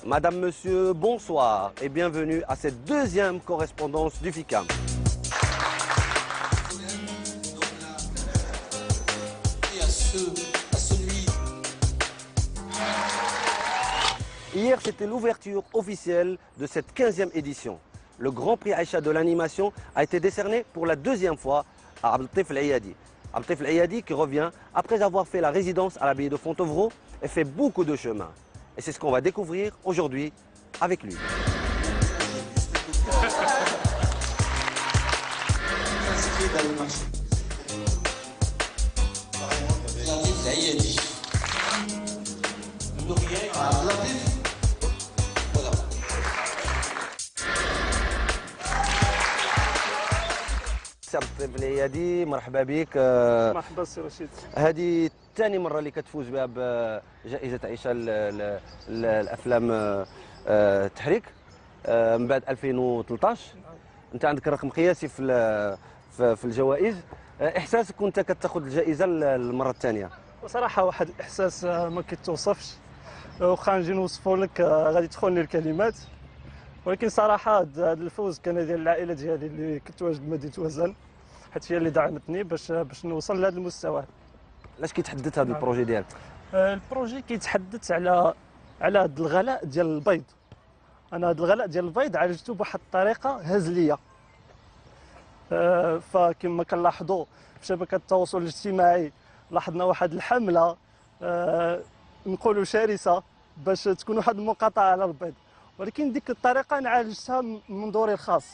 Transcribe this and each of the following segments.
Madame, Monsieur, bonsoir et bienvenue à cette deuxième correspondance du FICAM. Hier, c'était l'ouverture officielle de cette 15e édition. Le Grand Prix Aïcha de l'animation a été décerné pour la deuxième fois à Abdeltif El-Ayadi. Abdeltif El-Ayadi qui revient après avoir fait la résidence à l'abbaye de Fontevraud et fait beaucoup de chemin. Et c'est ce qu'on va découvrir aujourd'hui avec lui. عبد الأيادي مرحبا بك. مرحبا سي رشيد. هذه ثاني مره اللي كتفوز بها بجائزه عيشه الافلام التحريك من بعد 2013. انت عندك رقم قياسي في الجوائز. احساسك وانت كتاخذ الجائزه المره الثانيه؟ وصراحه واحد الاحساس ما كيتوصفش، واخا نجي نوصفوا لك غادي تخوني الكلمات، ولكن صراحه هذا الفوز كان ديال العائله ديالي اللي كتواجد بمدينه وزن، حيت هي اللي دعمتني باش نوصل لهذا المستوى. علاش كيتحدث هذا البروجي ديالك؟ البروجي كيتحدث على هذا الغلاء ديال البيض. انا هذا الغلاء ديال البيض عالجته بواحد الطريقه هزليه. فكما كنلاحظوا في شبكه التواصل الاجتماعي لاحظنا واحد الحمله نقولوا شرسه باش تكون واحد المقاطعه على البيض، ولكن ديك الطريقه انا عالجتها من منظوري الخاص.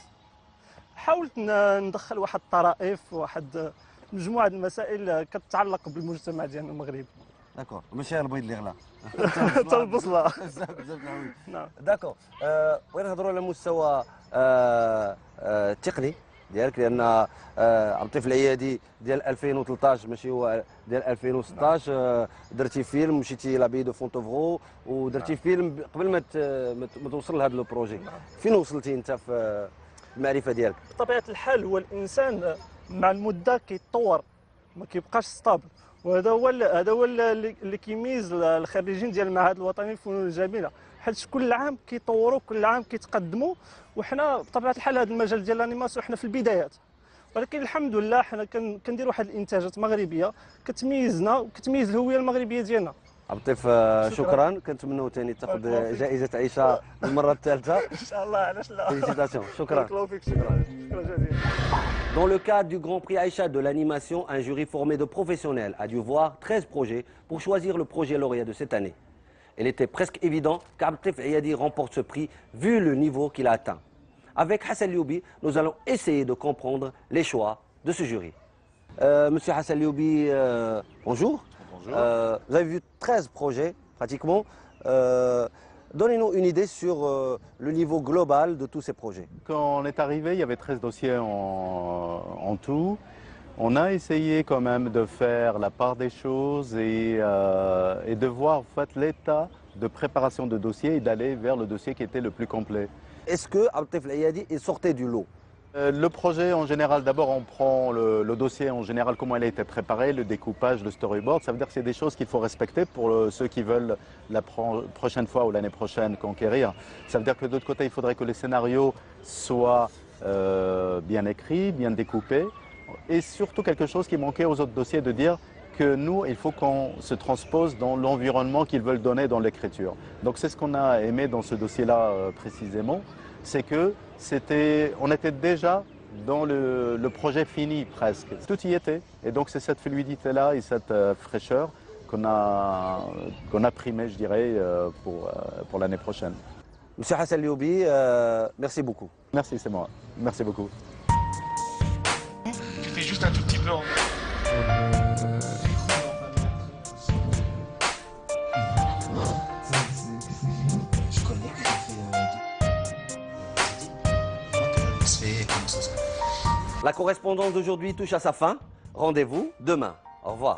حاولت ندخل واحد الطرائف وواحد مجموعه المسائل كتتعلق بالمجتمع ديالنا المغربي. داكور، ماشي البيض اللي غلا حتى البصله. بزاف العويد. نعم. داكور، بغينا نهضروا على المستوى التقني ديالك، لان عبد الأيادي ديال 2013 ماشي هو ديال 2016. درتي فيلم، مشيتي لابي دو فونتوفرو ودرتي فيلم قبل ما توصل لهذا لو بروجي. فين وصلتي انت في المعرفه ديالك؟ بطبيعه الحال هو الانسان مع المده كيتطور، ما كيبقاش ستابل، وهذا هو اللي كيميز الخريجين ديال المعهد الوطني للفنون الجميله، حيت كل عام كيطوروا، كل عام كيتقدموا، وحنا بطبيعه الحال هذا المجال ديال الانيماسيون حنا في البدايات، ولكن الحمد لله حنا كنديروا واحد الانتاجات مغربيه كتميزنا وكتميز الهويه المغربيه ديالنا. عبد اللطيف، شكرا. كنتمنوا ثاني تاخذ جائزه عيشه المره الثالثه. ان شاء الله، علاش لا. Félicitations. شكرا. شكرا جزيلا. Dans le cadre du Grand Prix Aïcha de l'animation, un jury formé de professionnels a dû voir 13 projets pour choisir le projet lauréat de cette année. Il était presque évident qu'Abdeltif El-Ayadi remporte ce prix vu le niveau qu'il a atteint. Avec Hassan Lioubi, nous allons essayer de comprendre les choix de ce jury. Monsieur Hassan Lioubi, bonjour. Bonjour. Vous avez vu 13 projets pratiquement. Donnez-nous une idée sur le niveau global de tous ces projets. Quand on est arrivé, il y avait 13 dossiers en tout. On a essayé quand même de faire la part des choses et de voir en fait, l'état de préparation de dossier et d'aller vers le dossier qui était le plus complet. Est-ce que Abdeltif El-Ayadi est sorti du lot? Le projet en général, d'abord on prend le dossier en général, comment il a été préparé, le découpage, le storyboard. Ça veut dire que c'est des choses qu'il faut respecter pour ceux qui veulent la prochaine fois ou l'année prochaine conquérir. Ça veut dire que de l'autre côté, il faudrait que les scénarios soient bien écrits, bien découpés. Et surtout quelque chose qui manquait aux autres dossiers, de dire que nous, il faut qu'on se transpose dans l'environnement qu'ils veulent donner dans l'écriture. Donc c'est ce qu'on a aimé dans ce dossier-là précisément, c'est que on était déjà dans le projet fini presque. Tout y était. Et donc c'est cette fluidité-là et cette fraîcheur qu'on a primé, je dirais, pour l'année prochaine. Monsieur Hassan Lioubi, merci beaucoup. Merci, c'est moi. Merci beaucoup. Tu fais juste un tout petit blanc. La correspondance d'aujourd'hui touche à sa fin. Rendez-vous demain. Au revoir.